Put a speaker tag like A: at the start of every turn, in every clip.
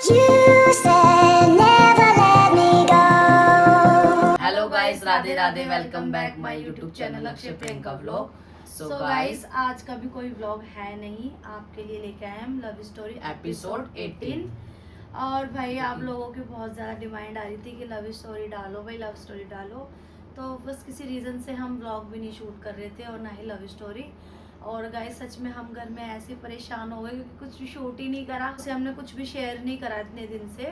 A: Hello guys, Radhe Radhe, welcome back my YouTube channel Akshay Priyanka vlog.
B: So guys, आज का भी कोई व्लॉग है नहीं, आपके लिए लेके आए हम लव स्टोरी एपिसोड 18। और भाई आप लोगों की बहुत ज़्यादा डिमांड आ रही थी कि लव स्टोरी डालो, भाई लव स्टोरी डालो। तो बस किसी रीज़न से हम व्लॉग भी नहीं शूट कर रहे थे और ना ही लव स्टोरी। और गाइस सच में हम घर में ऐसे परेशान हो गए क्योंकि कुछ भी शूट ही नहीं करा, उससे हमने कुछ भी शेयर नहीं करा इतने दिन से।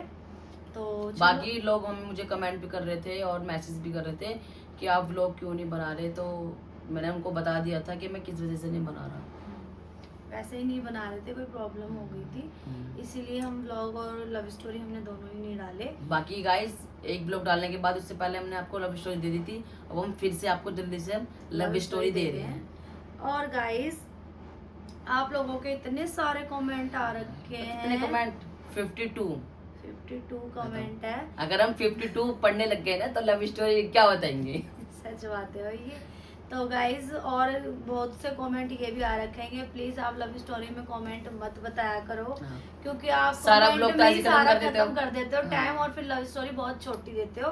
B: तो
A: बाकी लोग हम मुझे कमेंट भी कर रहे थे और मैसेज भी कर रहे थे कि आप व्लॉग क्यों नहीं बना रहे। तो मैंने उनको बता दिया था कि मैं किस वजह से नहीं बना रहा।
B: वैसे ही नहीं बना रहे थे, कोई प्रॉब्लम हो गई थी, इसीलिए हम व्लॉग और लव स्टोरी हमने दोनों ही नहीं डाले।
A: बाकी गाइस, एक ब्लॉग डालने के बाद उससे पहले हमने आपको लव स्टोरी दे दी थी, अब हम फिर से आपको जल्दी से लव स्टोरी दे रहे हैं।
B: और गाइस आप लोगों के इतने सारे कमेंट आ रखे हैं।
A: कितने कमेंट?
B: 52 कमेंट है।
A: अगर हम 52 पढ़ने लग गए ना तो लव स्टोरी क्या बताएंगे।
B: सच बात है ये। तो गाइज और बहुत से कमेंट ये भी आ रखे हैं कि प्लीज आप लव स्टोरी में कमेंट मत बताया करो, क्योंकि आप
A: सारा
B: कमेंट
A: ब्लॉग
B: में ही सारा
A: खत्म
B: कर देते हो टाइम, और फिर लव स्टोरी बहुत छोटी देते हो।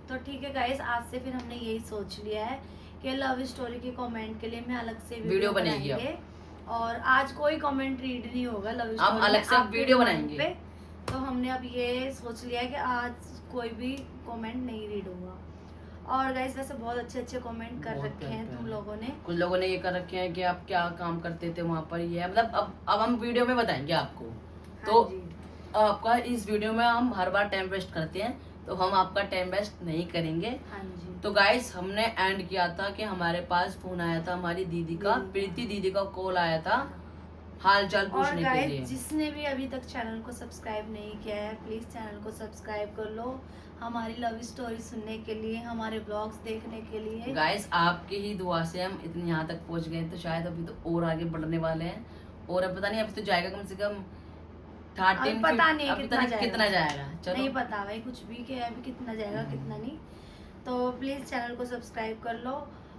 B: तो ठीक है गाइज, आज से फिर हमने यही सोच लिया है कि लव स्टोरी के कमेंट के लिए मैं अलग से वीडियो बनाएंगे। और आज कोई कमेंट रीड नहीं होगा लव स्टोरी,
A: हम अलग से वीडियो बनाएंगे।
B: तो हमने अब ये सोच लिया है कि आज कोई भी कमेंट नहीं रीड होगा। और गाइस वैसे बहुत अच्छे कमेंट कर रखे हैं तुम लोगों ने।
A: कुछ लोगों ने ये कर रखे हैं कि आप क्या काम करते थे वहाँ पर, ये मतलब अब हम वीडियो में बताएंगे आपको। तो आपका इस वीडियो में हम हर बार टाइम वेस्ट करते हैं, तो हम आपका टाइम वेस्ट नहीं करेंगे।
B: हाँ जी।
A: तो गाइस हमने एंड किया था कि हमारे पास फोन आया था हमारी दीदी का, प्रीति दीदी का कॉल आया था हाल चाल पूछने के लिए।
B: जिसने भी अभी तक चैनल को सब्सक्राइब नहीं किया है, प्लीज चैनल को सब्सक्राइब कर लो, हमारी लव स्टोरी सुनने के लिए, हमारे ब्लॉग्स देखने के लिए।
A: गाइस आपकी ही दुआ से हम इतने यहाँ तक पहुँच गए, तो शायद अभी तो और आगे बढ़ने वाले हैं। और अब पता नहीं, अभी तो जाएगा कम से कम 13,
B: पता नहीं
A: कितना जाएगा। चलो
B: नहीं पता भाई कुछ भी कि अभी कितना जाएगा कितना नहीं। तो प्लीज चैनल को सब्सक्राइब कर लो।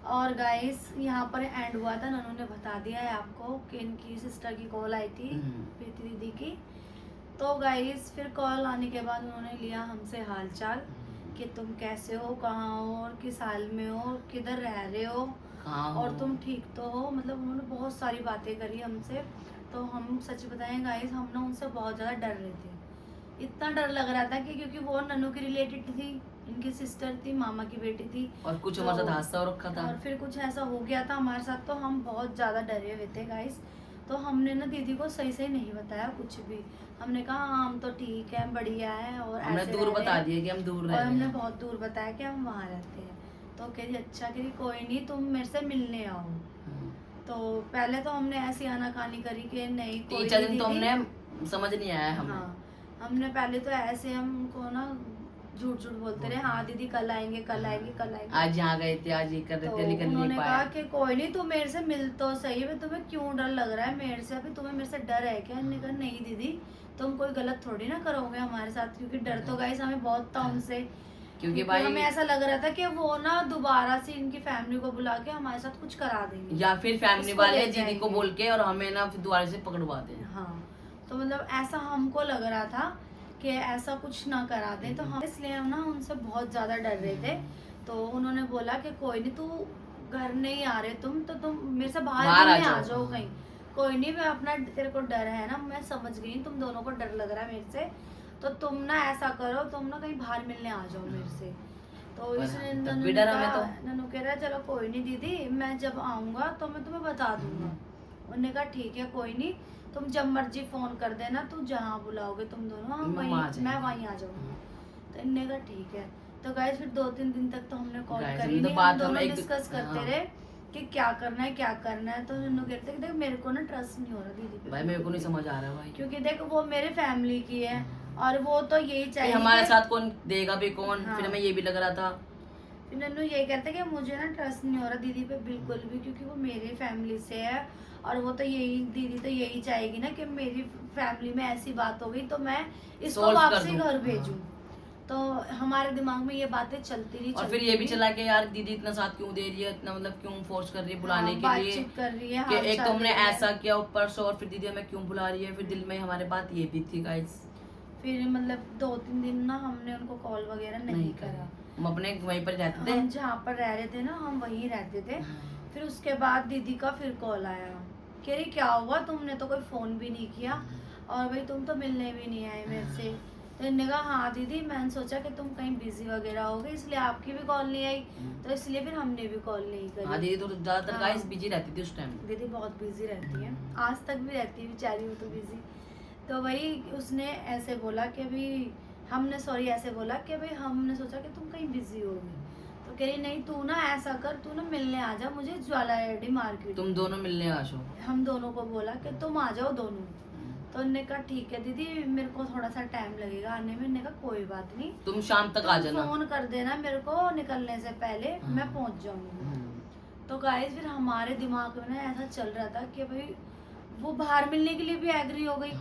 B: और गाइस यहाँ पर एंड हुआ था, ननू ने बता दिया है आपको कि इनकी सिस्टर की कॉल आई थी प्रीति दीदी की। तो गाइस फिर कॉल आने के बाद उन्होंने लिया हमसे हालचाल कि तुम कैसे हो, कहाँ हो, और किस हाल में हो, किधर रह रहे हो, और तुम ठीक तो हो। मतलब उन्होंने बहुत सारी बातें करी हमसे। तो हम सच बताएं गाइस, हम ना उनसे बहुत ज़्यादा डर रहे थे। इतना डर लग रहा था कि क्योंकि वो नन्नू की रिलेटेड थी, इनकी सिस्टर थी, मामा की बेटी थी,
A: और कुछ हमारे साथ हादसा हो रखा था,
B: और फिर कुछ ऐसा हो गया था हमारे साथ। तो हम बहुत ज़्यादा डरे हुए थे गाइस। तो हमने ना दीदी को सही से नहीं बताया कुछ भी। हमने कहा हाँ हम तो ठीक है, बढ़िया है, और
A: हमने दूर बता दिया कि हम दूर रह रहे हैं,
B: और हमने बहुत दूर बताया कि हम वहाँ रहते हैं। तो कह रही अच्छा, कह रही कोई नहीं, तुम मेरे से मिलने आओ। तो पहले तो हमने ऐसी आनाकानी करी कि नहीं, कोई
A: 3-4 दिन तो हमने समझ नहीं आया हमें।
B: हाँ, हमने पहले तो ऐसे हमको ना झूठ बोलते रहे, हाँ दीदी कल आएंगे कल आएंगे कल आएंगे,
A: आज यहाँ गए थे, आज ये कर रहे थे, लेकिन
B: उन्होंने
A: नहीं
B: कहा
A: पाया।
B: कि कोई नहीं, तू मेरे से मिल तो सही है, तुम्हें क्यों डर लग रहा है मेरे से, अभी तुम्हें मेरे से डर है क्या? इन्होंने कहा नहीं दीदी, तुम कोई गलत थोड़ी ना करोगे हमारे साथ, क्योंकि डर तो गाइस हमें बहुत था उनसे। क्योंकि भाई हमें ऐसा लग रहा था कि वो ना दोबारा से इनकी फैमिली को बुला के हमारे साथ कुछ करा देंगे,
A: या फिर फैमिली वाले दीदी को बोल के और हमें ना फिर दोबारा से पकड़वा दें।
B: हाँ, तो मतलब ऐसा हमको लग रहा था कि ऐसा कुछ ना करा दें। तो हम इसलिए हम ना उनसे बहुत ज़्यादा डर रहे थे। तो उन्होंने बोला कि कोई नहीं, तू घर नहीं आ रहे तुम मेरे से बाहर आ जाओ कहीं, कोई नहीं, मैं अपना, तेरे को डर है ना, मैं समझ गई, तुम दोनों को डर लग रहा है मेरे से, तो तुम ना ऐसा करो, तुम ना कहीं बाहर मिलने आ जाओ मेरे से। तो इसने ननू कह रहा है चलो कोई नहीं दीदी, मैं जब आऊँगा तो मैं तुम्हें बता दूंगा। उन्होंने कहा ठीक है कोई नहीं, तुम जब मर्जी फोन कर देना, तुम जहाँ बुलाओगे तुम दोनों, हम वहीं, मैं वहीं आ जाऊंगी। तो इन्होंने कहा ठीक है। तो गाइस फिर 2-3 दिन तक तो हमने कॉल करी नहीं, हम दोनों डिस्कस करते रहे कि क्या करना है क्या करना है। तो नन्नू कहते देख मेरे को ना ट्रस्ट नहीं हो रहा दीदी पे,
A: भाई मेरे को नहीं समझ आ रहा भाई,
B: क्योंकि देख वो मेरे फैमिली की है और वो तो यही चाहिए
A: हमारे साथ कौन देगा भी कौन। फिर हमें ये भी लग रहा था,
B: फिर नन्नू ये कहते कि मुझे ना ट्रस्ट नहीं हो रहा दीदी पे बिल्कुल भी, क्योंकि वो मेरी फैमिली से है, और वो तो यही, दीदी तो यही चाहेगी ना कि मेरी फैमिली में ऐसी बात हो गई तो मैं इसको वापसी घर भेजूं। तो हमारे दिमाग में ये बातें चलती रही,
A: और फिर ये भी चला कि यार दीदी इतना साथ क्यों दे रही है, इतना मतलब क्यों फोर्स कर रही है बुलाने के लिए,
B: कर रही है
A: कि एक तो हमने ऐसा किया ऊपर से, और फिर दीदी हमें क्यों बुला रही है। फिर दिल में हमारे बात ये भी थी गाइस,
B: फिर मतलब 2-3 दिन ना हमने उनको कॉल वगैरह नहीं करा।
A: हम अपने वहीं पर रहते थे।
B: हम जहाँ पर रह रहे थे ना हम वहीं रहते थे। फिर उसके बाद दीदी का फिर कॉल आया, कह रही क्या हुआ, तुमने तो कोई फ़ोन भी नहीं किया और भाई तुम तो मिलने भी नहीं आए मेरे से। तो इन्होंने कहा हाँ दीदी, मैंने सोचा कि तुम कहीं बिजी वगैरह हो गए इसलिए आपकी भी कॉल नहीं आई, तो इसलिए फिर हमने भी कॉल नहीं करी।
A: हाँ दीदी तो ज़्यादातर
B: हाँ।
A: गाइस बिजी रहती थी उस टाइम।
B: दीदी बहुत बिजी रहती है, आज तक भी रहती है बेचारी वो तो बिजी। तो वही उसने ऐसे बोला कि अभी हमने सॉरी ऐसे बोला कि भाई हमने सोचा कि तुम कहीं बिजी होगी। तो कह रही नहीं तू ना ऐसा कर, तू ना मिलने आ जा मुझे ज्वालाडी मार्केट।
A: तुम दोनों मिलने आ जाओ।
B: हम दोनों को बोला कि तुम आ जाओ दोनों। तो उन्होंने कहा ठीक है दीदी, मेरे को थोड़ा सा टाइम लगेगा आने में। उन्होंने कहा कोई बात नहीं,
A: तुम शाम तक आ
B: तुम
A: जाना।
B: फोन कर देना मेरे को निकलने से पहले, मैं पहुंच जाऊंगी। तो गाइस फिर हमारे दिमाग में ना ऐसा चल रहा था कि भाई वो बाहर मिलने के लिए भी एग्री हो गई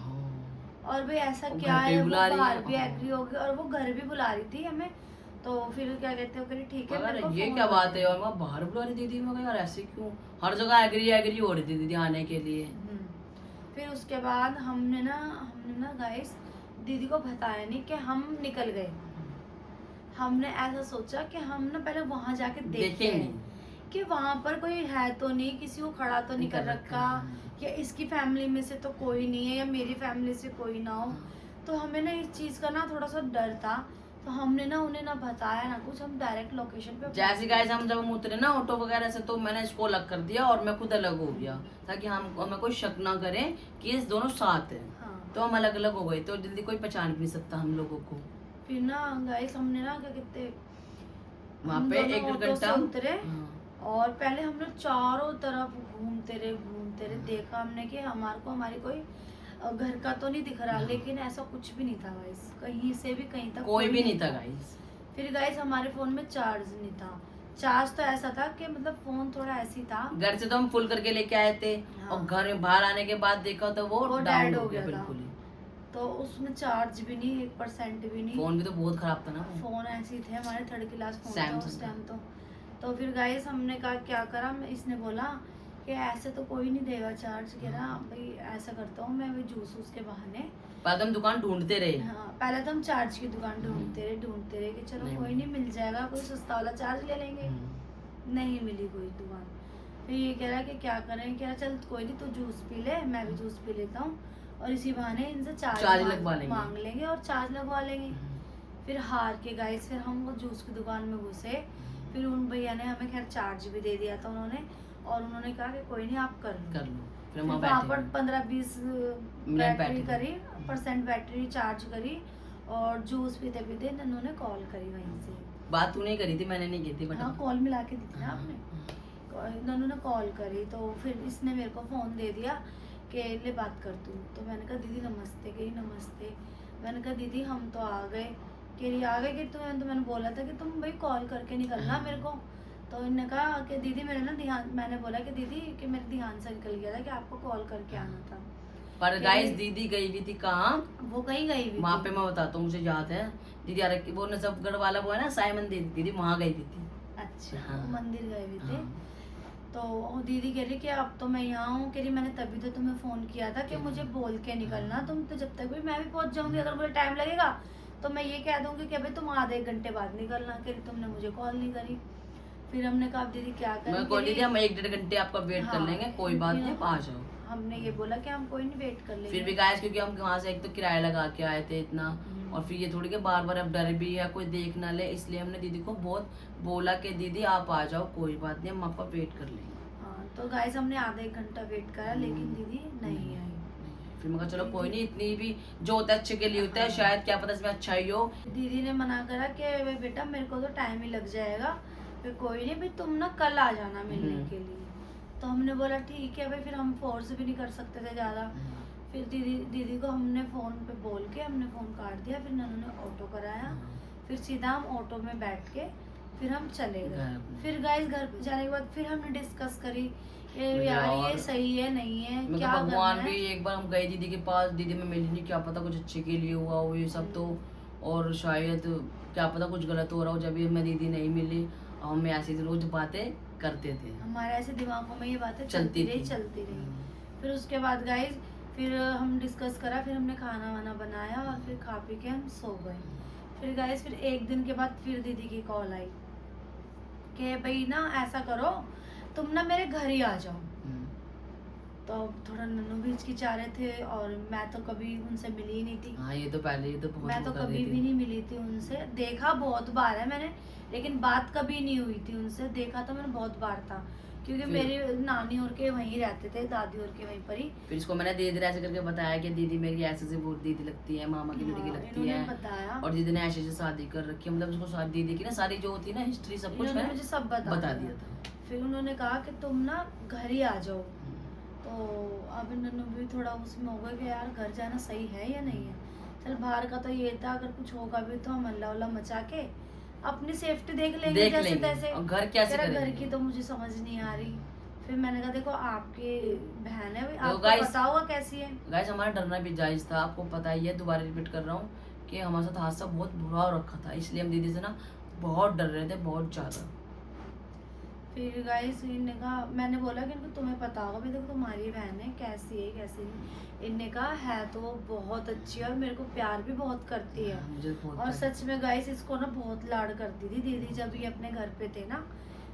B: और भाई ऐसा
A: वो
B: क्या
A: घर पे
B: है, वो
A: बुला रही
B: बाहर
A: है।
B: भी एग्री हो गई और वो घर भी बुला रही थी हमें। तो फिर क्या कहते हो, कह ठीक है
A: अगर
B: मेरे को
A: ये
B: फोन
A: क्या
B: कर
A: बात है
B: दे।
A: यार, मैं बाहर बुला रही दीदी, मैं कहा यार ऐसे क्यों, हर जगह एग्री हो रही थी दीदी आने के लिए।
B: फिर उसके बाद हमने ना गाइस दीदी को बताया नहीं कि हम निकल गए। हमने ऐसा सोचा कि हम ना पहले वहां जाके देखते
A: देखेंगे
B: हैं कि वहां पर कोई है तो नहीं, किसी को खड़ा तो नहीं कर रखा, या इसकी फैमिली में से तो कोई नहीं है या मेरी फैमिली से कोई ना हो। तो हमें ना इस चीज का ना थोड़ा सा डर था, तो हमने ना उन्हें ना बताया ना कुछ, हम डायरेक्ट लोकेशन पे
A: जैसे गाइस हम जब हम उतरे ना ऑटो वगैरह से, तो मैंने इसको अलग कर दिया और मैं खुद अलग हो गया ताकि हम हमें कोई शक ना करे कि ये दोनों साथ हैं।
B: हाँ।
A: तो हम अलग अलग हो गए, तो जल्दी कोई पहचान भी नहीं सकता हम लोगों को।
B: फिर ना गाइस हमने ना क्या कहते
A: वहाँ
B: हम
A: पे
B: दोनों
A: 1
B: ऑटो से
A: घंटा
B: उतरे और पहले हम लोग चारों तरफ घूमते रहे। देखा हमने कि हमारे को हमारी कोई घर का तो नहीं दिख रहा, लेकिन ऐसा कुछ भी नहीं था गाइस, कहीं से भी कहीं तक
A: कोई भी नहीं था गाइस।
B: फिर गाइस हमारे फोन में चार्ज नहीं था। चार्ज तो ऐसा था कि मतलब फोन थोड़ा ऐसी था,
A: घर से तो हम फुल करके लेके आए थे और घर में बाहर आने के बाद देखा तो वो
B: वो
A: डाउन
B: dead
A: हो
B: हो
A: गया
B: गया था।
A: बिल्कुल ही।
B: तो उसमें चार्ज भी नहीं, 1% भी नहीं।
A: फोन भी तो बहुत खराब था ना वो।
B: फोन ऐसे ही थे, हमारे 3rd क्लास फोन था
A: Samsung
B: उस
A: का।
B: टाइम। तो फिर गाइस हमने कहा क्या करा, इसने बोला कि ऐसे तो कोई नहीं देगा चार्ज। कह रहा भाई ऐसा करता हूँ मैं, जूस के बहाने
A: पहले हम दुकान ढूंढते रहे।
B: हाँ, पहले तो हम चार्ज की दुकान ढूंढते रहे कि चलो कोई नहीं मिल जाएगा, कोई सस्ता वाला चार्ज ले लेंगे। नहीं मिली कोई दुकान। फिर ये कह रहा कि क्या करें, कह रहा चल कोई नहीं, तू जूस पी ले, मैं भी जूस पी लेता हूँ और इसी बहाने इनसे चार्ज
A: लगवा लेंगे,
B: मांग लेंगे और चार्ज लगवा लेंगे। फिर हार के गाइस फिर हम वो जूस की दुकान में घुसे। फिर उन भैया ने हमें खैर चार्ज भी दे दिया था उन्होंने, और उन्होंने कहा कि कोई नहीं आप कर लो। फिर वहाँ पर 15-20 बैटरी करी % बैटरी चार्ज करी और जूस पीते पीते उन्होंने कॉल करी वहीं से।
A: बात तूने करी थी, मैंने नहीं की थी।
B: हाँ, कॉल मिला के दी थी ना आपने। उन्होंने कॉल करी तो फिर इसने मेरे को फोन दे दिया कि ले बात कर तू। तो मैंने कहा दीदी नमस्ते। कही नमस्ते। मैंने कहा दीदी हम तो आ गए। कह आ गए कि तो मैंने बोला था कि तुम भाई कॉल करके निकलना मेरे को। तो इन्होंने कहा कि दीदी मेरे ना ध्यान, मैंने बोला कि दीदी कि मेरे ध्यान से निकल गया था कि आपको कॉल करके आना था।
A: पर गाइस दीदी गई हुई थी कहाँ,
B: वो कहीं गई हुई
A: वहाँ पे मैं बताता हूँ, मुझे याद है दीदी वो नजफगढ़ वाला वो है ना साइमन दीदी, वहाँ गई थी।
B: अच्छा
A: हाँ।
B: मंदिर गए हुए थे। तो दीदी कह रही कि अब तो मैं यहाँ हूँ। कह रही मैंने तभी तो तुम्हें फोन किया था कि मुझे बोल के निकलना, तुम तो जब तक भी मैं भी पहुँच जाऊंगी, अगर मुझे टाइम लगेगा तो मैं ये कह दूंगी कि भाई तुम आधे 1 घंटे बाद निकलना। कह रही तुमने मुझे कॉल नहीं करी। फिर हमने कहा दीदी क्या करें,
A: मैं कॉल दीदी हम 1-1.5 घंटे आपका वेट कर लेंगे, कोई बात नहीं आप आ जाओ।
B: हमने ये बोला कि हम कोई नहीं वेट कर लेंगे।
A: फिर भी गाइस क्योंकि हम वहाँ से एक तो किराया लगा के आए थे इतना, और फिर ये थोड़ी के बार बार अब डर भी है कोई देख ना ले, इसलिए हमने दीदी को बहुत बोला कि दीदी आप आ जाओ, कोई बात नहीं हम आपका वेट कर लेंगे।
B: हाँ, तो गाइस हमने आधा 1 घंटा वेट करा, लेकिन दीदी नहीं आई।
A: फिर मैं कहा चलो कोई नहीं, इतनी भी जो होता है अच्छे के लिए होता है, शायद क्या पता इसमें अच्छा ही हो।
B: दीदी ने मना करा कि बेटा मेरे को तो टाइम ही लग जाएगा, फिर कोई नहीं, भाई तुम ना कल आ जाना मिलने के लिए। तो हमने बोला ठीक है भाई, फिर हम फोर्स भी नहीं कर सकते थे ज़्यादा। फिर दीदी को हमने फ़ोन पे बोल के हमने फ़ोन काट दिया। फिर उन्होंने ऑटो कराया, फिर सीधा हम ऑटो में बैठ के फिर हम चले गए। फिर गाइस घर पे जाने के बाद फिर हमने डिस्कस करी कि यार ये सही है नहीं है, क्या
A: भगवान भी। एक बार हम गए दीदी के पास, दीदी में मिली नहीं, क्या पता कुछ अच्छे के लिए हुआ हो ये सब तो, और शायद क्या पता कुछ गलत हो रहा हो। जब भी हमें दीदी नहीं मिली, हम ऐसी रोज बातें करते थे,
B: हमारे ऐसे दिमागों में ये बातें
A: चलती
B: रही। फिर उसके बाद गाइस फिर हम डिस्कस करा, फिर हमने खाना वाना बनाया और फिर खा पी के हम सो गए। फिर गाइस फिर एक दिन के बाद फिर दीदी की कॉल आई कि भाई ना ऐसा करो, तुम ना मेरे घर ही आ जाओ। तो थोड़ा नन्नू भी हिचकिचा रहे थे और मैं तो कभी उनसे मिली ही नहीं थी।
A: हाँ ये तो पहले ये तो बहुत
B: मैं तो
A: वो कर
B: कभी
A: रही थी।
B: भी नहीं मिली थी उनसे, देखा बहुत बार है मैंने, लेकिन बात कभी नहीं हुई थी उनसे। देखा तो मैंने बहुत बार था, क्योंकि
A: फिर-
B: मेरी नानी और के वहीं रहते थे, दादी और के वहीं पर ही।
A: फिर इसको मैंने धीरे धीरे ऐसे करके बताया कि दीदी मेरी ऐसे से बहुत दीदी लगती है, मामा की लड़की
B: हाँ,
A: लगती
B: इन्होंने
A: है,
B: बताया
A: और दीदी ने ऐसे से शादी कर रखी है। मतलब उसको सारी दीदी की ना सारी जो होती है ना हिस्ट्री सब कुछ
B: इन्होंने
A: मैंने
B: मुझे सब
A: बता दिया था।
B: फिर उन्होंने कहा कि तुम ना घर ही आ जाओ। तो अब नन्नू भी थोड़ा उसमें होगा कि यार घर जाना सही है या नहीं है। चल बाहर का तो ये था, अगर कुछ होगा भी तो हम अल्लाह उल्लाह मचा के अपनी सेफ्टी देख लेंगे
A: देख
B: जैसे
A: लेंगे,
B: तैसे।
A: और घर कैसे
B: तेरा घर
A: करेंगे?
B: की तो मुझे समझ नहीं आ रही। फिर मैंने कहा देखो आपकी बहन है,
A: तो
B: आपको
A: guys-
B: पता होगा कैसी है।
A: गाइस हमारा डरना भी जायज था, आपको पता ही है, दोबारा रिपीट कर रहा हूँ कि हमारे साथ हादसा बहुत बुरा हो रखा था, इसलिए हम दीदी से ना बहुत डर रहे थे, बहुत ज्यादा।
B: फिर गाइस इनने कहा, मैंने बोला कि इनको तुम्हें पता होगा भाई, देखो तुम्हारी बहन है कैसी है कैसी नहीं। इनने कहा है तो वो बहुत अच्छी है और मेरे को प्यार भी बहुत करती है।
A: मुझे बहुत
B: और
A: डर-
B: सच में गाइस इसको ना बहुत लाड करती थी दीदी, जब ये अपने घर पे थे ना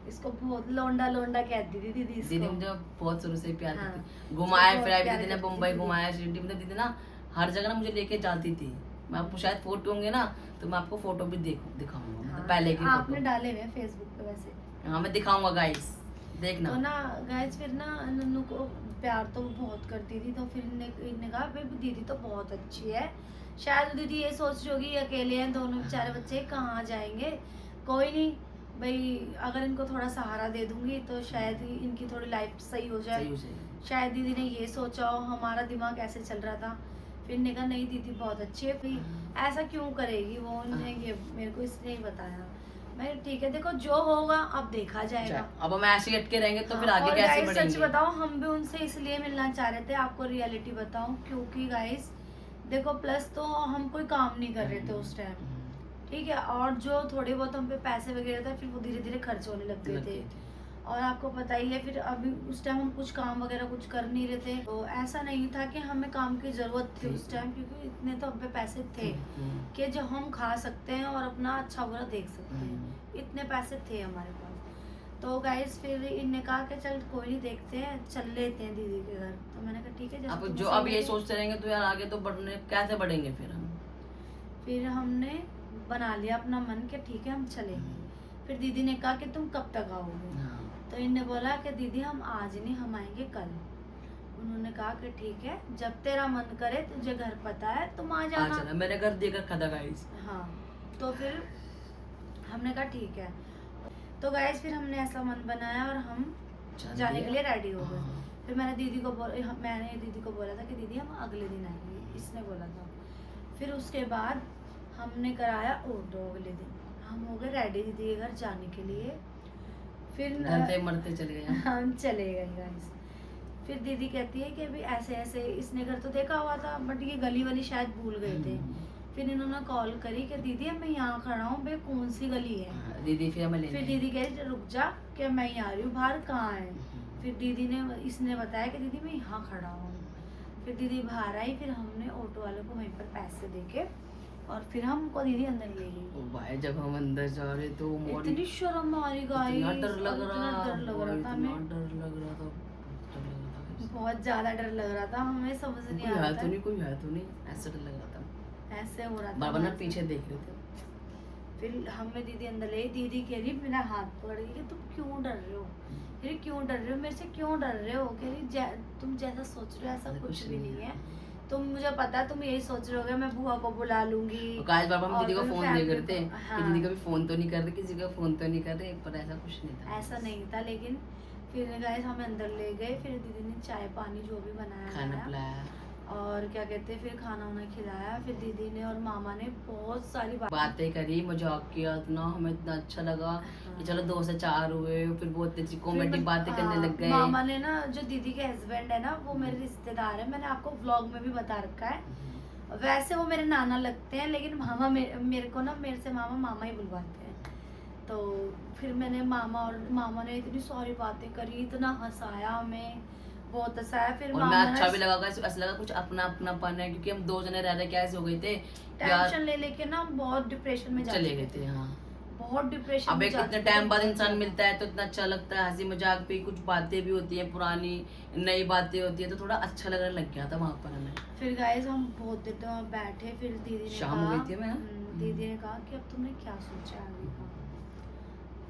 B: इसको बहुत लोंडा लोंडा कहती थी दीदी इसको।
A: दीदी मुझे बहुत शुरू से ही प्यार
B: हाँ,
A: करती, घुमाया
B: बहुत
A: फिराया भी
B: प्यार
A: दीदी ने,
B: करती थी
A: मुंबई
B: दीदी।
A: घुमाया, शिरडी, मतलब दीदी ना हर जगह ना मुझे लेके जाती थी। मैं आपको शायद फोटो होंगे ना तो मैं आपको फोटो भी दिखाऊंगा, मतलब
B: हाँ,
A: पहले की
B: आपने
A: फोटो।
B: डाले हुए फेसबुक पे वैसे।
A: हाँ मैं दिखाऊंगा गाइस, देखना।
B: तो ना गाइस फिर ना नन्नू को प्यार तो वो बहुत करती थी। तो फिर इनने कहा भाई दीदी तो बहुत अच्छी है। शायद दीदी ये सोच रही होगी अकेले हैं दोनों बेचारे बच्चे, कहाँ जाएंगे। कोई नहीं भाई, अगर इनको थोड़ा सहारा दे दूंगी तो शायद ही इनकी थोड़ी लाइफ सही हो जाए।
A: सही हो जाएगी।
B: शायद दीदी ने ये सोचा हो, हमारा दिमाग ऐसे चल रहा था। फिर ने कहा नहीं दीदी बहुत अच्छी है, भाई ऐसा क्यों करेगी वो, उन्हें ये मेरे को इसने ही बताया। मैं ठीक है देखो जो होगा अब देखा जाएगा।
A: अब हम ऐसे ही अटके रहेंगे तो फिर
B: हाँ,
A: आगे
B: और
A: कैसे
B: गाइस सच
A: बढ़ेंगे?
B: बताओ हम भी उनसे इसलिए मिलना चाह रहे थे, आपको रियलिटी बताऊं, क्योंकि गाइस देखो प्लस तो हम कोई काम नहीं कर रहे थे उस टाइम, ठीक है। और जो थोड़े बहुत हम पे पैसे वगैरह थे फिर वो धीरे धीरे खर्च होने लग गए थे। और आपको पता ही है फिर अभी उस टाइम हम कुछ काम वगैरह कुछ कर नहीं रहे थे, तो ऐसा नहीं था कि हमें काम की जरूरत थी उस टाइम, क्योंकि इतने तो हम पे पैसे थे कि जो हम खा सकते हैं और अपना अच्छा बुरा देख सकते हैं, इतने पैसे थे हमारे पास। तो गाइस फिर इनने कहा कि चल कोई नहीं देखते हैं, चल लेते हैं दीदी के घर। तो मैंने कहा ठीक है जैसे
A: अब
B: तुम्हें
A: जो
B: सही
A: अब ये
B: लगे।
A: सोचते रहेंगे तो यार आगे तो बढ़ने कैसे बढ़ेंगे फिर हम?
B: फिर हमने बना लिया अपना मन कि ठीक है हम चलेंगे। फिर दीदी ने कहा कि तुम कब तक आओगे?
A: हाँ।
B: तो इनने बोला कि दीदी हम आज नहीं, हम आएंगे कल। उन्होंने कहा कि ठीक है जब तेरा मन करे, तुझे घर पता है तुम आ जाना।
A: चला मैंने घर देख रखा था गाइस।
B: हाँ तो फिर हमने कहा ठीक है। तो गाइस फिर हमने ऐसा मन बनाया और हम जाने के लिए रेडी हो गए।
A: हाँ।
B: फिर मैंने दीदी को बोला था कि दीदी हम अगले दिन आएंगे, इसने बोला था। फिर उसके बाद हमने कराया ऑटो, अगले दिन हम हो गए रेडी दीदी के घर जाने के लिए। फिर
A: डरते मरते चले गए हम।
B: हम चले गए गाइस। फिर दीदी कहती है कि अभी ऐसे ऐसे, इसने घर तो देखा हुआ था बट ये गली वाली शायद भूल गए थे। फिर इन्होंने कॉल करी कि दीदी मैं यहाँ खड़ा हूँ, भाई कौन सी गली है?
A: हाँ, दीदी फिर हमें
B: फिर दीदी कह रही रुक जा कि मैं यहाँ आ रही हूँ, बाहर कहाँ है? फिर दीदी ने इसने बताया कि दीदी मैं यहाँ खड़ा हूँ। फिर दीदी बाहर आई, फिर हमने ऑटो वाले को वहीं पर पैसे देके और फिर हमको दीदी अंदर ले गई।
A: ओ भाई जब हम अंदर जा रहे तो मोरी
B: इतनी शर्म आ रही गाइस,
A: इतना डर लग
B: इतना
A: रहा,
B: डर लग रहा था
A: इतना
B: हमें,
A: डर लग रहा था, डर लग रहा था guys।
B: बहुत ज्यादा डर लग रहा था, हमें समझ नहीं
A: कोई
B: आ रहा
A: है तो
B: था,
A: नहीं, कोई है तो नहीं, ऐसा डर लग रहा था।
B: ऐसे हो रहा था।
A: बार बार ना
B: वहाँ से।
A: पीछे देख रहे थे।
B: फिर हमें दीदी अंदर ले, दीदी कह रही मेरा हाथ पकड़ के कि तुम क्यों डर रहे हो? कह रही क्यों डर रहे हो, मेरे से क्यों डर रहे हो? कह रही तुम जैसा सोच रहे हो ऐसा कुछ भी नहीं है, तुम मुझे पता है तुम यही सोच रहे होगे मैं बुआ को बुला लूंगी।
A: काश बार हम
B: और
A: दीदी को
B: फिर
A: फोन नहीं
B: family
A: करते
B: को-
A: कि
B: हाँ।
A: दीदी कभी फोन तो नहीं कर रहे, किसी का फोन तो नहीं कर रहे, पर ऐसा कुछ नहीं था।
B: ऐसा नहीं था। लेकिन फिर गाइस हमें अंदर ले गए, फिर दीदी ने चाय पानी जो भी बनाया
A: खाना
B: खाया।
A: पिलाया,
B: और क्या कहते हैं फिर खाना वाना खिलाया। फिर दीदी ने और मामा ने बहुत सारी
A: बातें करी, मजाक किया, इतना हमें इतना अच्छा लगा कि चलो 2 से 4 हुए, फिर बहुत अच्छी कॉमेडी बातें करने लग गए।
B: मामा ने ना, जो दीदी के हस्बैंड है ना वो मेरे रिश्तेदार है, मैंने आपको व्लॉग में भी बता रखा है। वैसे वो मेरे नाना लगते हैं, लेकिन मामा मेरे को ना मेरे से मामा ही बुलवाते हैं। तो फिर मैंने मामा ने इतनी सारी बातें करी, इतना हंसाया हमें, बहुत अच्छा है। फिर
A: और मैं
B: मामा
A: अच्छा
B: ने
A: भी लगा, ऐसा लगा कुछ अपना अपनापन है, क्योंकि हम 2 जने रह रहे कैसे हो गए थे यार,
B: टेंशन ले लेके ना बहुत डिप्रेशन में जा
A: चले
B: चुके
A: गए थे। हाँ,
B: बहुत डिप्रेशन
A: अब
B: में
A: एक
B: जा
A: इतने
B: चुके थे
A: टाइम बाद
B: बहुत
A: इंसान
B: ज्यादा।
A: मिलता है तो इतना अच्छा लगता है, हंसी मजाक भी, कुछ बातें भी होती है पुरानी, नई बातें होती है, तो थोड़ा अच्छा लगने लग गया था वहां पर हमें।
B: फिर गाइस हम बहुत देर तक वहाँ बैठे, फिर दीदी ने
A: शाम
B: कहा
A: हो गई थी हमें।
B: दीदी ने कहा कि अब तुमने क्या सोचा है आगे का।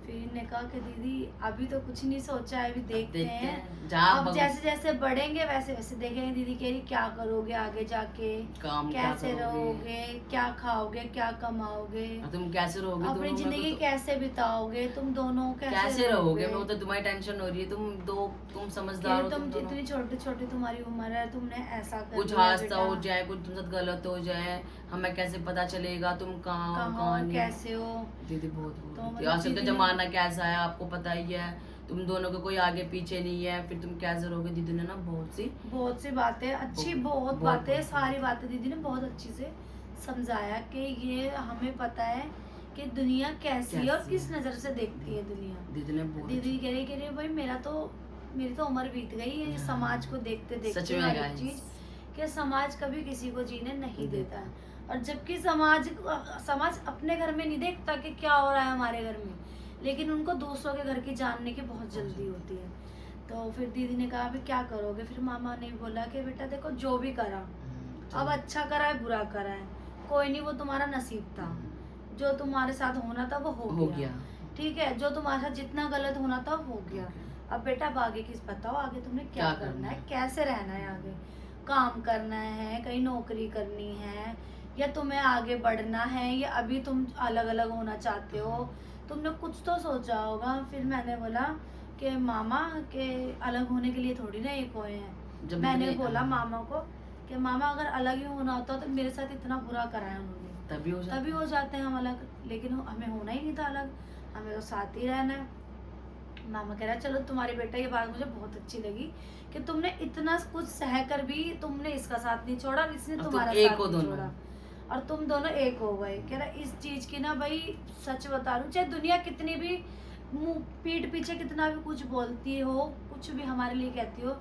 B: फिर ने कहा कि दीदी अभी तो कुछ नहीं सोचा है, अभी देखते हैं
A: जहाँ
B: अब जैसे जैसे बढ़ेंगे वैसे वैसे देखेंगे। दीदी कह रही क्या करोगे आगे जाके,
A: काम क्या
B: कैसे
A: करोगे?
B: रहोगे, क्या खाओगे, क्या कमाओगे,
A: तुम कैसे रहोगे
B: अपनी
A: दोनों,
B: जिंदगी कैसे बिताओगे, तुम दोनों
A: कैसे रहोगे? मैं तो तुम्हारी टेंशन हो रही है, तुम समझदार हो,
B: तुम
A: तुम दोनों।
B: इतनी छोटी छोटी तुम्हारी उम्र है, तुमने ऐसा कर
A: कुछ
B: लिया
A: हादसा हो
B: बेटा,
A: जाए, कुछ तुम साथ गलत हो जाए, हमें कैसे पता चलेगा तुम कहाँ हो
B: कहाँ
A: कहाँ
B: हो,
A: नहीं।
B: कैसे हो।
A: दीदी बहुत बोल
B: तो
A: रही थी,
B: मतलब
A: आजकल का
B: दीदी ने-
A: जमाना कैसा है आपको पता ही है, तुम दोनों के कोई आगे पीछे नहीं है, फिर तुम कैसे रहोगे। दीदी ने ना बहुत सी
B: बातें अच्छी, बहुत बातें, सारी बातें दीदी ने बहुत अच्छी से समझाया कि ये हमें पता है कि दुनिया कैसी है और किस नजर से देखती है दुनिया।
A: दीदी ने बहुत
B: दीदी कह रही भाई मेरी तो उम्र बीत गई है ये समाज को देखते
A: सच
B: देखते
A: में
B: हर
A: guys।
B: चीज, कि समाज कभी किसी को जीने नहीं देता है। और जबकि समाज अपने घर में नहीं देखता कि क्या हो रहा है हमारे घर में, लेकिन उनको दूसरों के घर की जानने की बहुत जल्दी होती है। तो फिर दीदी ने कहा भी क्या करोगे। फिर मामा ने बोला कि बेटा देखो जो भी करा, अब अच्छा करा है बुरा करा है, कोई नहीं, वो तुम्हारा नसीब था, जो तुम्हारे साथ होना था वो हो गया। ठीक है, जो तुम्हारे साथ जितना गलत होना था हो गया। अब बेटा अब आगे किस बताओ, आगे तुमने क्या करना है, कैसे रहना है, आगे काम करना है, कहीं नौकरी करनी है, या तुम्हें आगे बढ़ना है, या अभी तुम अलग अलग होना चाहते हो, तुमने कुछ तो सोचा होगा। फिर मैंने बोला कि मामा के अलग होने के लिए थोड़ी ना एक हुए हैं। मैंने बोला मामा को कि मामा अगर अलग ही होना होता तो मेरे साथ इतना बुरा करा है उन्होंने, तभी हो जाते हैं हम अलग, लेकिन हमें होना ही नहीं था अलग, हमें तो साथ ही रहना है। मामा कह रहा चलो तुम्हारे बेटा ये बात मुझे बहुत अच्छी लगी कि तुमने इतना कुछ सह कर भी तुमने इसका साथ नहीं छोड़ा और इसने तुम्हारा साथ नहीं छोड़ा, और तुम दोनों एक हो गए। कह रहा इस चीज की ना भाई सच बता रहा हूँ, चाहे दुनिया कितनी भी मुंह पीठ पीछे कितना भी कुछ बोलती हो, कुछ भी हमारे लिए कहती हो,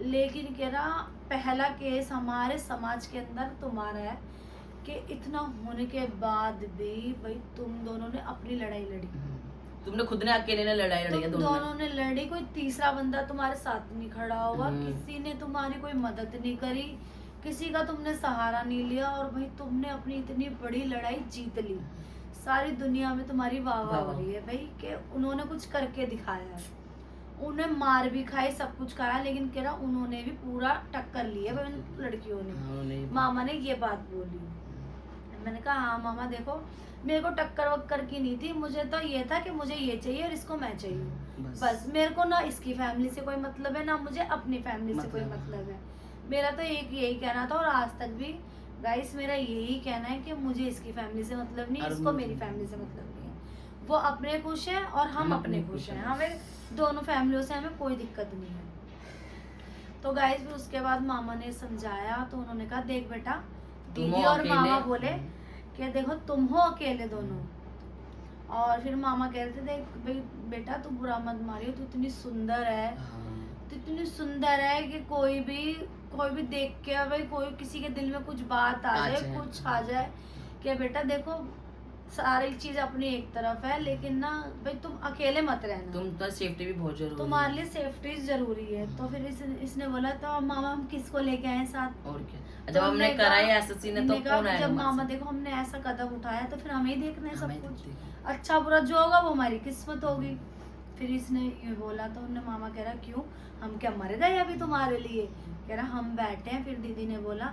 B: लेकिन कह रहा पहला केस हमारे समाज के अंदर तुम्हारा है कि इतना होने के बाद भी भाई तुम दोनों ने अपनी लड़ाई लड़ी,
A: तुमने खुद ने अकेले ने लड़ाई लड़ी है,
B: दोनों ने लड़ी, कोई तीसरा बंदा तुम्हारे साथ नहीं खड़ा हुआ, किसी ने तुम्हारी कोई मदद नहीं करी, किसी का तुमने सहारा नहीं लिया, और भाई तुमने अपनी इतनी बड़ी लड़ाई जीत ली। सारी दुनिया में तुम्हारी वाह हो रही है भाई कि उन्होंने कुछ करके दिखाया है, उन्हें मार भी खाई, सब कुछ करा, लेकिन कह रहा उन्होंने भी पूरा टक्कर ली है उन लड़कियों ने। मामा ने ये बात बोली। मैंने कहा हाँ मामा देखो मेरे को टक्कर वक्कर की नहीं थी, मुझे तो ये था कि मुझे ये चाहिए और इसको मैं चाहिए, बस मेरे को ना इसकी फैमिली से कोई मतलब है ना मुझे अपनी फैमिली से कोई मतलब है। मेरा तो एक यही कहना था, और आज तक भी गाइस मेरा यही कहना है कि मुझे इसकी फैमिली से मतलब नहीं, इसको मेरी फैमिली से मतलब नहीं है। वो अपने खुश है और हम अपने खुश हैं, हमें दोनों फैमिलियों से हमें कोई दिक्कत नहीं है। तो गाइस फिर उसके बाद मामा ने समझाया, तो उन्होंने कहा देख बेटा, दीदी और मामा बोले कि देखो तुम हो अकेले दोनों, और फिर मामा कह रहे थे देख भाई बेटा तू बुरा मत मारियो, तू इतनी सुंदर है, तो इतनी सुंदर है कि कोई भी देख के भाई कोई किसी के दिल में कुछ बात आ जाए, कुछ आ जाए कि बेटा देखो सारी चीज अपनी एक तरफ है, लेकिन ना भाई तुम अकेले मत रहना,
A: तुम तो सेफ्टी भी बहुत जरूरी है,
B: तुम्हारे लिए सेफ्टी जरूरी है। तो फिर इसने बोला तो मामा हम किसको लेके आए साथ,
A: और क्या जब हमने करा है ऐसा सीन है तो कौन आएगा,
B: जब मामा देखो हमने ऐसा कदम उठाया तो फिर हमें ही देखना है सब कुछ, अच्छा बुरा जो होगा वो हमारी किस्मत होगी। फिर इसने ये बोला तो उन्हें मामा कह रहा क्यों हम क्या मर गए अभी तुम्हारे लिए, कह रहा हम बैठे हैं। फिर दीदी ने बोला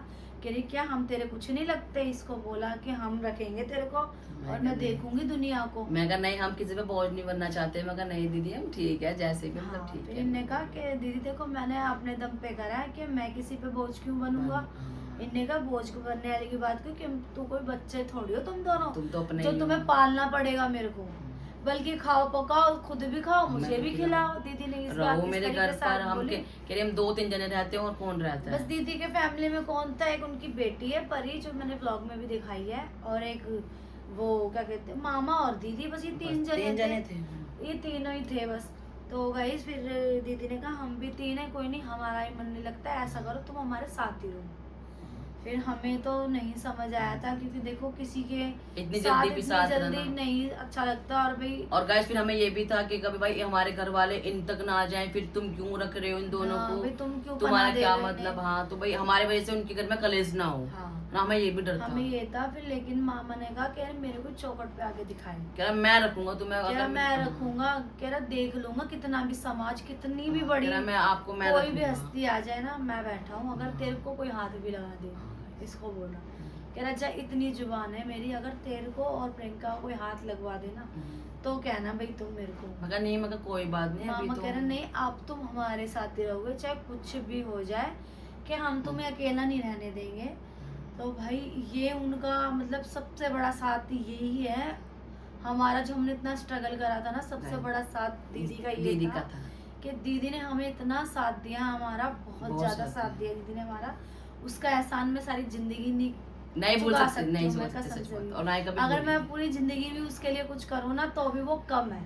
B: कह रही क्या हम तेरे कुछ नहीं लगते, इसको बोला कि हम रखेंगे तेरे को और मैं देखूंगी दुनिया को।
A: मैं कहा नहीं हम किसी पे बोझ नहीं बनना चाहते, मैं कहा नहीं दीदी हम ठीक है जैसे भी मतलब ठीक है।
B: इनने कहा कि दीदी देखो मैंने अपने दम पे करा है कि मैं किसी पे बोझ क्यों बनूंगा। इनने कहा बोझ को बनने वाली की बात क्यों, कि तू कोई बच्चे थोड़ी हो तुम दोनों,
A: तुम तो अपने
B: जो तुम्हें पालना पड़ेगा मेरे को, बल्कि खाओ पकाओ खुद भी खाओ मुझे भी खिलाओ। दीदी ने इस बात
A: मेरे घर पर हम कह रहे हम 2-3 जने रहते हैं और कौन रहता है,
B: बस दीदी के फैमिली में कौन था, एक उनकी बेटी है परी जो मैंने व्लॉग में भी दिखाई है, और एक वो क्या कहते हैं मामा और दीदी, बस ये 3 जने थे, ये तीनों ही थे बस। तो गाइस फिर दीदी ने कहा हम भी 3 है, कोई नहीं, हमारा ही मन नहीं लगता, ऐसा करो तुम हमारे साथ ही रहो। फिर हमें तो नहीं समझ आया था, क्योंकि देखो किसी के
A: इतनी जल्दी भी साथ
B: जल्दी
A: रहना
B: नहीं अच्छा लगता। और भाई
A: और गाइस फिर हमें ये भी था कि कभी भाई हमारे घर वाले इन तक ना आ जाएं, फिर तुम क्यों रख रहे हो इन दोनों
B: हाँ,
A: को,
B: भाई तुम क्यों
A: तुम्हारा
B: पनाह दे
A: क्या
B: रहे हो
A: मतलब।
B: इन्हें?
A: हाँ तो भाई हमारे वजह से उनके घर में कलेश ना हो
B: हाँ,
A: ना, हमें ये भी डर था।
B: हमें ये था। फिर लेकिन मामा ने कहा कि यार मेरे को चौखट पे आके दिखाए,
A: कह रहा मैं रखूंगा तुम्हें,
B: कह रहा
A: अगर
B: मैं रखूंगा, कह रहा देख लूंगा, कितना भी समाज कितनी भी बड़ी
A: कह रहा मैं आपको मैं
B: कोई भी
A: रखूंगा।
B: हस्ती आ जाए ना, मैं बैठा हूँ, अगर तेरे को कोई हाथ भी लगा दे, इसको बोला। कह रहा जा इतनी जुबान है मेरी, अगर तेरे को और प्रियंका को कोई हाथ लगवा देना तो कहना भाई तुम मेरे को।
A: मगर नहीं, मगर कोई बात नहीं, अभी
B: मामा
A: तो
B: कह रहा नहीं, अब तुम हमारे साथ ही रहोगे, चाहे कुछ भी हो जाए, कि हम तुम्हें अकेला नहीं रहने देंगे। तो भाई ये उनका मतलब सबसे बड़ा साथ यही है हमारा, जो हमने इतना स्ट्रगल करा था ना, सबसे बड़ा साथ दीदी का ये
A: दीदी
B: था,
A: का था।
B: कि दीदी ने हमें इतना साथ दिया, हमारा बहुत ज्यादा साथ दिया दीदी ने हमारा। उसका एहसान में सारी जिंदगी
A: नहीं भूल
B: चुका
A: सकते, नहीं
B: हूँ मैं
A: समझ सकते,
B: कसम
A: सच
B: से
A: बात।
B: भी।
A: और ना ही कभी
B: अगर मैं
A: भूलेंगे।
B: पूरी जिंदगी भी उसके लिए कुछ करूँ ना तो भी वो कम है,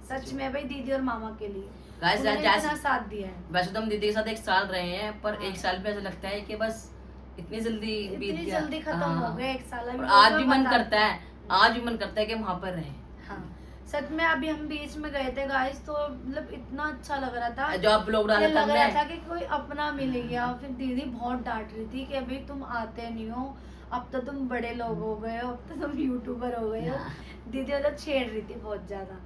B: सच में भाई, दीदी और मामा के लिए
A: Guys,
B: उन्होंने
A: जैसे-
B: इतना साथ दिया है।
A: वैसे तो हम दीदी के साथ 1 साल रहे हैं, पर
B: हाँ।
A: 1 साल में ऐसा लगता है कि बस इतनी जल्दी बीत
B: इतनी
A: गया।
B: जल्दी खत्म
A: हाँ।
B: हो गया 1 साल।
A: और
B: अभी
A: आज
B: तो
A: भी मन
B: बता-
A: करता है, आज भी मन करता है कि हम वहाँ पर रहें।
B: हाँ सच में, अभी हम बीच में गए थे गाइस, तो मतलब इतना अच्छा लग रहा था,
A: जो आप लोग डाले
B: लग रहा था
A: हमने,
B: कि कोई अपना मिल गया। फिर दीदी बहुत डांट रही थी कि अभी तुम आते नहीं हो, अब तो तुम बड़े लोग हो गए हो, अब तो तुम यूट्यूबर हो गए हो। दीदी मतलब छेड़ रही थी बहुत ज्यादा।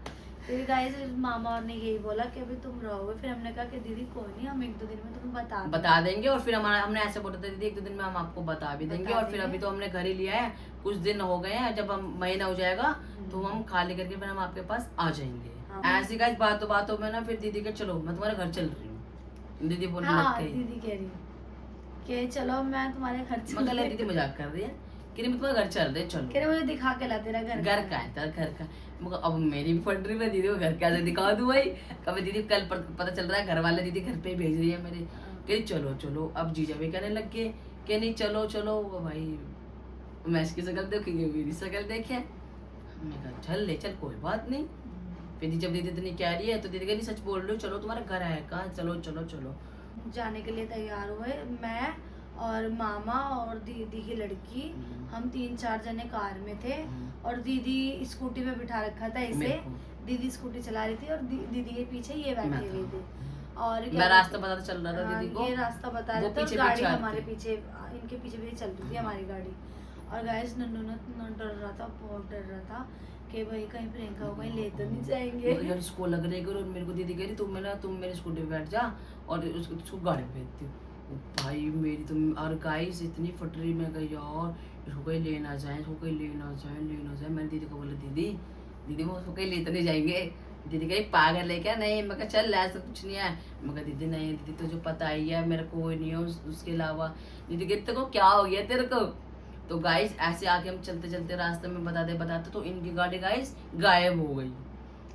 B: फिर गाइस मामा ने यही बोला कि अभी तुम रहोगे। फिर हमने कहा कि दीदी कोई नहीं, हम 1-2 दिन में तुम्हें
A: बता देंगे। और फिर हमारा हमने ऐसे बोला था दीदी 1-2 दिन में हम आपको बता भी देंगे।
B: बता
A: और फिर
B: देंगे।
A: अभी तो हमने घर ही लिया है, कुछ दिन हो गए हैं, जब हम महीना हो जाएगा तो हम खाली करके फिर हम आपके पास आ जाएंगे।
B: हाँ।
A: ऐसी गाइस बातों में ना फिर दीदी के चलो मैं तुम्हारे घर चल रही हूँ, दीदी बोलने
B: हाँ,
A: लग गई।
B: दीदी कह रही कि चलो मैं तुम्हारे घर चल
A: मगर
B: रही
A: दीदी मजाक कर रही है कि नहीं, मैं तुम्हारे घर चल रहे, चलो।
B: कह रहे मुझे दिखा के ला तेरा घर
A: घर का है तेरा, घर का। मगर अब मेरी भी फट रही, मैं दीदी को घर कैसे दिखा दूं भाई। कभी दीदी कल पता चल रहा है घर वाले दीदी घर पे ही भेज रही है मेरे, कि चलो चलो। अब जीजा भी कहने लग गए कि नहीं चलो चलो। वो भाई मैं इसकी शक्ल देखेंगे, मेरी शक्ल देखे, मैं कहा चल ले चल, कोई बात नहीं। फिर जब दीदी इतनी कह रही है तो दीदी कहनी सच बोल रही हो, चलो तुम्हारा घर है कहाँ, चलो चलो चलो।
B: जाने के लिए तैयार हुए, मैं और मामा और दीदी की लड़की, हम 3-4 जने कार में थे, और दीदी स्कूटी पे बिठा रखा था इसे।
A: मेरे को।
B: दीदी स्कूटी चला रही थी और दीदी के पीछे ये बैठे
A: मैं
B: हुए
A: था।
B: थे। और
A: मैं रास्ता बताता चल रहा था
B: हाँ,
A: दीदी को,
B: ये रास्ता बता
A: वो
B: रहे थे और
A: पीछे
B: गाड़ी
A: पीछे आते
B: हमारे
A: थे।
B: पीछे, इनके पीछे पीछे चल रही थी हमारी गाड़ी। और गाइस नन्नू ना डर रहा था, बहुत डर रहा था कि भाई कहीं प्रियंका को कहीं ले तो नहीं जाएंगे।
A: यार इसको लग रहा है कि, और मेरे को दीदी कह रही तुम मेरे स्कूटी पे बैठ जा और उसको गाड़ी पे भेजती हूँ। भाई मेरी तुम और गाइस इतनी फट रही, मैं कही यार इसको कहीं ले ना जाए, इसको कहीं ले ना जाए। मैंने दीदी को बोला दीदी वो उसको कहीं ले तो नहीं जाएंगे। दीदी कही पागल है क्या, नहीं। मैं कहा चल ऐसा कुछ नहीं है। मैं कहा दीदी नहीं, दीदी तुझे पता ही है मेरा कोई नहीं है उसके अलावा। दीदी कहती तेरे को क्या हो गया तेरे को। तो गाइस ऐसे आके हम चलते चलते रास्ते में बताते तो इनकी गाड़ी गाइस गायब हो गई,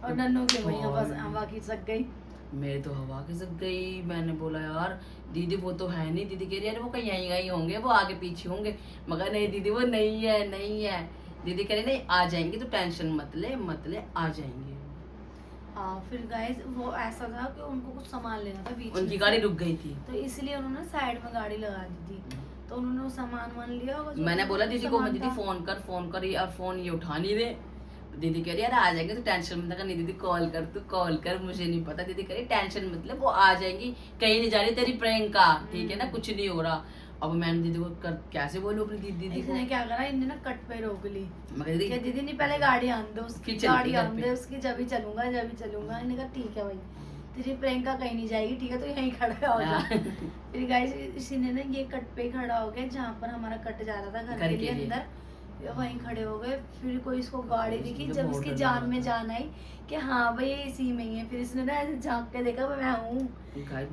B: और नन्नू के वही हवा की सक गई।
A: मेरी तो हवा खिसक गई। मैंने बोला यार दीदी वो तो है नहीं। दीदी कह रही है वो कहीं यहीं होंगे, वो आगे पीछे होंगे। मगर नहीं दीदी वो नहीं है। दीदी कह रही नहीं आ जाएंगे, तो टेंशन मत ले आ जाएंगे।
B: हाँ फिर गाइस वो ऐसा था कि उनको कुछ सामान लेना था बीच
A: उनकी
B: में
A: गाड़ी
B: से,
A: रुक गई थी।
B: तो इसलिए उन्होंने साइड में गाड़ी लगा दी थी। तो उन्होंने वो सामान लिया होगा, जो
A: मैंने
B: उनको
A: बोला दीदी को,
B: सामान
A: दीदी
B: था।
A: फोन कर, और फोन ये उठा नहीं दे। दीदी कह रही यार आ जाएंगे तो टेंशन मत कर। नहीं दीदी कॉल कर, तू कॉल कर, मुझे नहीं पता। दीदी कह रही टेंशन मतलब वो आ जाएंगी, कहीं नहीं जा रही तेरी प्रियंका, ठीक है ना, कुछ नहीं हो रहा। अब मैंने दीदी को कैसे बोलूं अपनी दीदी को।
B: इसने क्या करा, इन्हें ना कट पे रोक ली।
A: मगर
B: क्या दीदी नहीं पहले गाड़ी आन दो, उसकी
A: फिर चलती
B: गाड़ी
A: घर
B: आन
A: पे।
B: दे उसकी, जब ही चलूंगा। इन्हें कहा ठीक है भाई, तेरी प्रियंका कहीं नहीं जाएगी, ठीक है, तो यहीं खड़ा हो जा। फिर गाइस इसी ने ना ये कट पे खड़ा हो गया जहाँ पर हमारा कट जा रहा था घर के लिए अंदर, वहीं खड़े हो गए। फिर कोई इसको गाड़ी दिखी, जब इसकी जान में जान आई कि हाँ भाई ये इसी में ही है। फिर इसने ना ऐसे झांक के देखा मैं हूँ,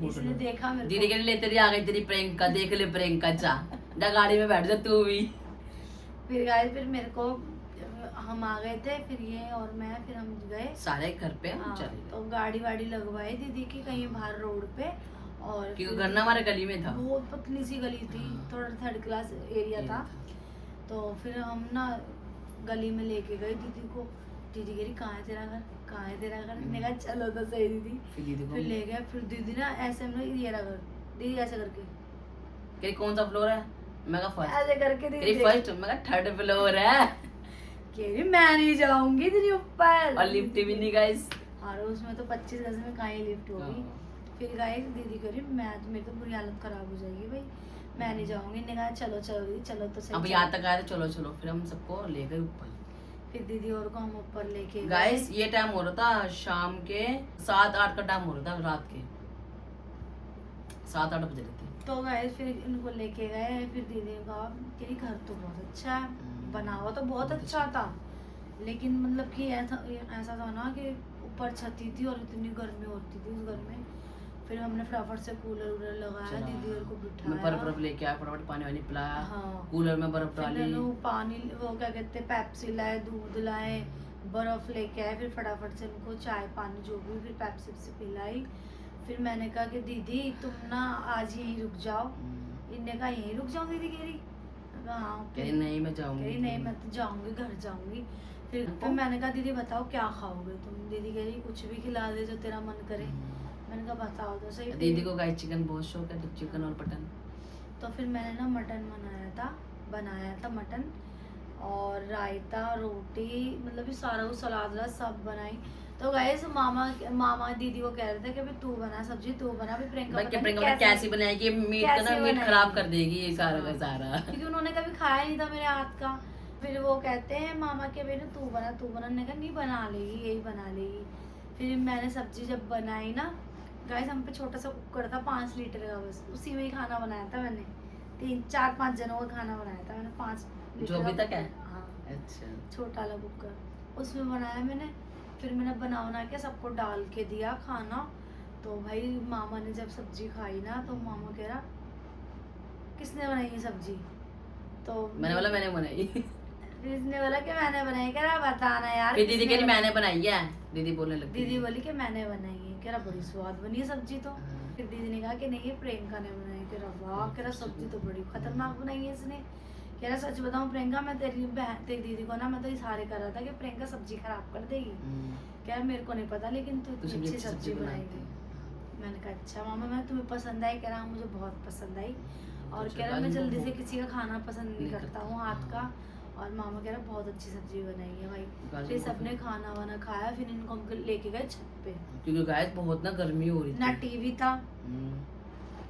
B: इसने देखा मेरे
A: दीदी
B: को।
A: कह रही ले तेरी आ गई तेरी प्रियंका, देख ले प्रियंका, जा गाड़ी में बैठ जा तू भी।
B: फिर गाइस फिर मेरे को हम आ गए थे, फिर ये और मैं, फिर हम गए
A: सारे घर पे हम
B: हाँ,
A: चले गए।
B: तो गाड़ी वाड़ी लगवाई दीदी की कहीं बाहर रोड पे। और
A: क्योंकि घर ना हमारे गली में था,
B: बहुत पतली सी गली थी, थोड़ा 3rd क्लास एरिया था। तो फिर हम ना गली में लेके गए दीदी को। दीदी कह रही कहाँ है तेरा घर, कहाँ है तेरा घर? मैंने कहा चलो तो सही दीदी।
A: फिर दीदी को
B: फिर ले गया, फिर दीदी ना ऐसे हम लोग ये रहा घर, दीदी ऐसे करके
A: कह कौन सा फ्लोर है? मैं कहा फर्स्ट।
B: ऐसे करके दीदी
A: फर्स्ट, मैं कहा थर्ड फ्लोर है।
B: कह रही मैं नहीं जाऊंगी तेरे ऊपर।
A: और लिफ्ट भी नहीं गाइस।
B: और उसमें तो 25 गज में कहाँ ही लिफ्ट होगी। फिर गाइस दीदी कह रही मैं मेरी तो बुरी हालत खराब हो जाएगी भाई, मैं नहीं जाऊंगी। ने कहा चलो चलो दीदी चलो तो सही।
A: अब यहाँ तक आए थे, चलो चलो, फिर हम सबको ले गए ऊपर।
B: फिर दीदी और को हम ऊपर लेके गए।
A: गाइस ये टाइम हो रहा था शाम के 7-8 का टाइम हो रहा था, रात के 7-8 बज रहे थे।
B: तो गाइस फिर इनको लेके गए। फिर दीदी ने कहा कि घर तो बहुत अच्छा है, बना हुआ तो बहुत अच्छा था, लेकिन मतलब कि ऐसा था ना कि ऊपर छती थी और इतनी गर्मी होती थी उस घर में। फिर हमने फटाफट से कूलर वूलर लगाया, दीदी और को
A: मैं
B: बिठाया,
A: बर्फ लेके आया, फटाफट पानी वानी पिलाया।
B: हाँ।
A: कूलर में बर्फ
B: फिर
A: डाली।
B: वो पानी वो क्या कहते हैं पेप्सी लाए, दूध लाए, बर्फ लेके आए। फिर फटाफट से उनको चाय पानी जो भी, फिर पेप्सी से पिलाई। फिर मैंने कहा कि दीदी तुम ना आज यहीं रुक जाओ। इनने कहा यहीं रुक जाओ दीदी कह रही। मैं कहा हाँ।
A: कह रही नहीं मैं जाऊंगी।
B: कह रही नहीं मैं तो जाऊंगी, घर जाऊंगी। फिर मैंने कहा दीदी बताओ क्या खाओगे तुम? दीदी कह रही कुछ भी खिला दे जो तेरा मन करे। मैंने कहा बताओ तो सही।
A: दीदी को गाइस चिकन बहुत शौक है, तो चिकन और मटन।
B: तो फिर मैंने ना मटन बनाया था मटन और रायता, रोटी, मतलब ये सारा कुछ सलाद सब बनाई। तो गाइस मामा दीदी को कह रहे थे कि भाई तू बना सब्जी, तू बना। भी प्रियंका
A: कैसी बनाएगी मीट का ना, मीट खराब कर देगी ये सारा का सारा,
B: क्योंकि उन्होंने कभी खाया नहीं था मेरे हाथ का। फिर वो कहते हैं मामा के बेटे तू बना। मैंने कहा नहीं बना लेगी, यही बना लेगी। फिर मैंने सब्जी जब बनाई ना गाइस, हम पे छोटा सा कुकर था 5 लीटर का, बस उसी में ही खाना बनाया था मैंने। 3-4-5 जनों का खाना बनाया था मैंने, 5 लीटर
A: जो अभी तक है।
B: हाँ
A: अच्छा
B: छोटा वाला कुकर, उसमें बनाया मैंने। फिर मैंने बना के सबको डाल के दिया खाना। तो भाई मामा ने जब सब्जी खाई ना तो मामा कह रहा किसने बनाई ये सब्जी? तो
A: मैंने बोला मैंने बनाई।
B: फिर इसने बोला कि मैंने बनाई। कह रहा बताना यार।
A: फिर दीदी कह रही मैंने बनाई है, दीदी बोलने लगी।
B: दीदी बोली कि मैंने बनाई है। कह रहा बड़ी स्वाद बनी है सब्जी तो।
A: हाँ।
B: फिर दीदी ने कहा कि नहीं ये प्रियंका ने बनाई। कह रहा वाह, कह रहा सब्जी तो बड़ी खतरनाक बनाई है इसने। कह रहा सच बताऊं प्रियंका, मैं तेरी दीदी को ना मैं तो इशारे कर रहा था कि प्रियंका सब्जी खराब कर देगी। कह रहा मेरे को नहीं पता, लेकिन तू इतनी अच्छी सब्जी बनाएगी। मैंने कहा अच्छा मामा, मैं तुम्हें पसंद आई? कह रहा मुझे बहुत पसंद आई। और कह रहा मैं जल्दी से किसी का खाना पसंद नहीं करता हूँ हाथ का। और मामा कह रहा बहुत अच्छी सब्जी बनाई है भाई। फिर सबने खाना वाना खाया। फिर इनको हम लेके गए छत पे,
A: क्योंकि गाइस बहुत ना गर्मी हो रही थी।
B: ना टीवी था,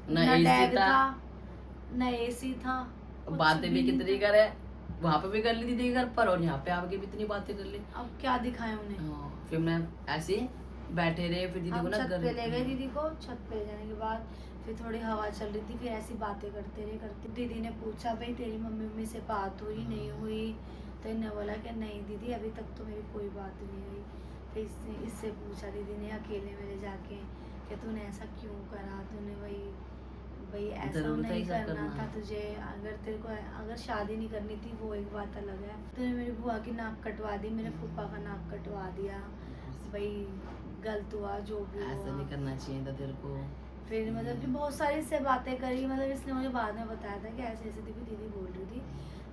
A: ना
B: डैग
A: था,
B: ना एसी था।
A: बातें भी कितनी करे, वहाँ पे भी कर ली दीदी के घर पर, और यहाँ पे आके भी इतनी बातें कर ली।
B: अब क्या दिखाएं उन्हें।
A: फिर मैं ऐसे बैठे रहे, फिर दीदी को ना
B: छत पे ले गए दीदी को। छत पे ले जाने के बाद फिर थोड़ी हवा चल रही थी, फिर ऐसी बातें करते रहे। दीदी ने पूछा भाई तेरी मम्मी से बात हुई नहीं हुई? तो इन्हें बोला कि नहीं दीदी अभी तक तो मेरी कोई बात नहीं हुई। फिर इससे पूछा दीदी ने अकेले में ले जाके कि तूने ऐसा क्यों करा? तूने भाई ऐसा नहीं करना था तुझे। अगर तेरे को अगर शादी नहीं करनी थी वो एक बात अलग है। तूने मेरी बुआ की नाक कटवा दी, मेरे फूफा का नाक कटवा दिया। भाई गलत हुआ जो भी हुआ,
A: ऐसा नहीं करना चाहिए था तेरे को।
B: फिर मतलब कि बहुत सारी इससे बातें करी। मतलब इसने मुझे बाद में बताया था कि ऐसे ऐसे दीदी बोल रही थी।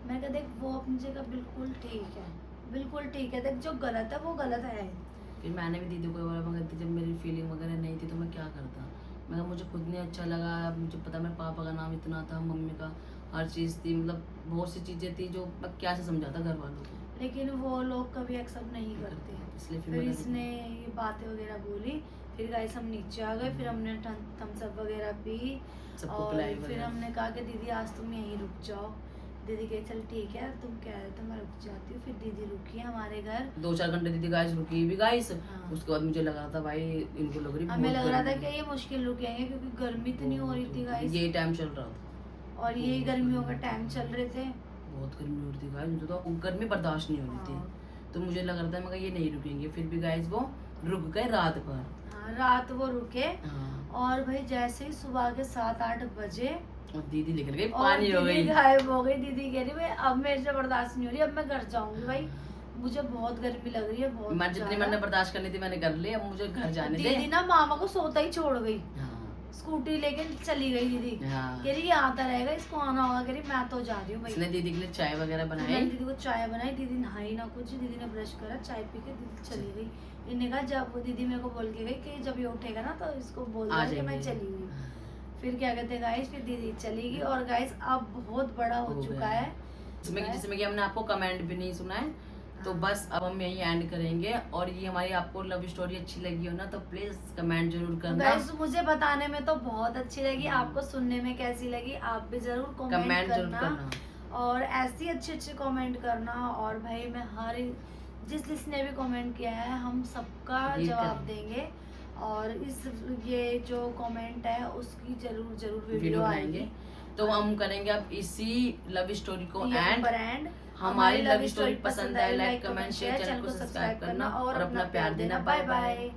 B: मैंने कहा देख वो अपनी जगह बिल्कुल ठीक है, बिल्कुल ठीक है। देख जो गलत है वो गलत है।
A: फिर मैंने भी दीदी को बोला, मगर जब मेरी फीलिंग वगैरह नहीं थी तो मैं क्या करता। मैं मुझे खुद नहीं अच्छा लगा। मुझे पता मेरे पापा का नाम इतना था, मम्मी का हर चीज़ थी, मतलब बहुत सी चीज़ें थी जो मैं क्या से समझाता घर वालों को,
B: लेकिन वो लोग कभी एक्सेप्ट नहीं करते।
A: इसलिए
B: फिर इसने ये बातें वगैरह बोली। फिर गाइस हम नीचे आ गए। फिर हमने थम्स अप वगैरह पी और फिर हमने कहा कि दीदी आज तुम यहीं रुक जाओ। दीदी कही चल ठीक है तुम कह रहे तो मैं रुक जाती हूँ। फिर दीदी रुकी हमारे घर
A: 2-4 घंटे दीदी गाइस रुकी भी गाइस।
B: हाँ।
A: उसके बाद मुझे लगा था भाई इनको लग रही
B: हमें लग रहा था कि ये मुश्किल रुकेंगे क्योंकि गर्मी इतनी हो रही थी गाइस।
A: ये टाइम चल रहा था
B: और यही गर्मियों का टाइम चल रहे थे।
A: बहुत गर्मी हो रही थी गाइस, मुझे तो गर्मी बर्दाश्त नहीं हो रही थी। तो मुझे लग रहा था मैं ये नहीं रुकेंगे। फिर भी गाइस वो रुक गए रात भर।
B: हाँ रात वो रुके।
A: हाँ।
B: और भाई जैसे ही सुबह के 7-8 बजे
A: और दीदी निकल गई, पानी हो गई,
B: गायब हो गई। दीदी कह रही भाई अब मेरे से बर्दाश्त नहीं हो रही, अब मैं घर जाऊंगी। भाई मुझे बहुत गर्मी लग रही है बहुत।
A: मैं जितनी मैंने बर्दाश्त करनी थी मैंने कर ली, अब मुझे घर जाने दे।
B: दीदी ना मामा को सोता ही छोड़ गई।
A: हाँ।
B: स्कूटी लेके चली गई दीदी।
A: हाँ।
B: कह रही ये आता रहेगा, इसको आना होगा। कह रही मैं तो जा रही हूँ भाई।
A: इसने दीदी के लिए चाय वगैरह
B: मैंने
A: बनाई।
B: दीदी को चाय बनाई, दीदी नहाई ना कुछ, दीदी ने ब्रश करा, चाय पी के दीदी चली गई। इन्हें कहा जब वो दीदी मेरे को बोल के गई कि जब ये उठेगा ना तो इसको बोल
A: आ
B: देना कि मैं
A: जाएंगे।
B: चली गई। फिर क्या कहते हैं गाइस, फिर दीदी चली गई और गाइस अब बहुत बड़ा हो
A: हो
B: चुका
A: गया
B: है।
A: जिसमें कि हमने आपको कमेंट भी नहीं सुना है, तो
B: हाँ।
A: बस अब हम यही एंड करेंगे। और ये हमारी आपको लव स्टोरी अच्छी लगी हो ना तो प्लीज कमेंट जरूर करना।
B: गाइस मुझे बताने में तो बहुत अच्छी लगी, आपको सुनने में कैसी लगी आप भी जरूर कमेंट
A: कमेंट जरूर
B: करना।
A: करना।
B: और ऐसी अच्छे कमेंट करना। और भाई मैं हर जिसने भी कमेंट किया है हम सबका
A: ये
B: जवाब
A: करें।
B: देंगे। और ये जो कमेंट है उसकी जरूर
A: वीडियो
B: वीडियो
A: बनाएंगे।
B: आएगी।
A: तो हम करेंगे अब इसी लव स्टोरी को एंड।
B: एंड
A: हमारी लव स्टोरी पसंद आए लाइक कमेंट शेयर, चैनल को सब्सक्राइब करना और अपना प्यार देना। Bye bye.